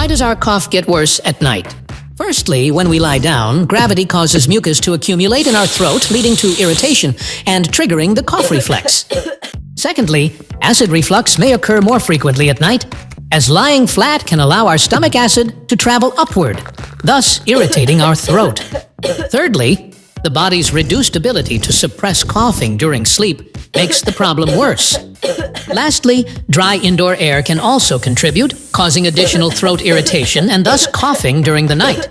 Why does our cough get worse at night? Firstly, when we lie down, gravity causes mucus to accumulate in our throat, leading to irritation and triggering the cough reflex. Secondly, acid reflux may occur more frequently at night, as lying flat can allow our stomach acid to travel upward, thus irritating our throat. Thirdly, the body's reduced ability to suppress coughing during sleep makes the problem worse. Lastly, dry indoor air can also contribute, causing additional throat irritation and thus coughing during the night.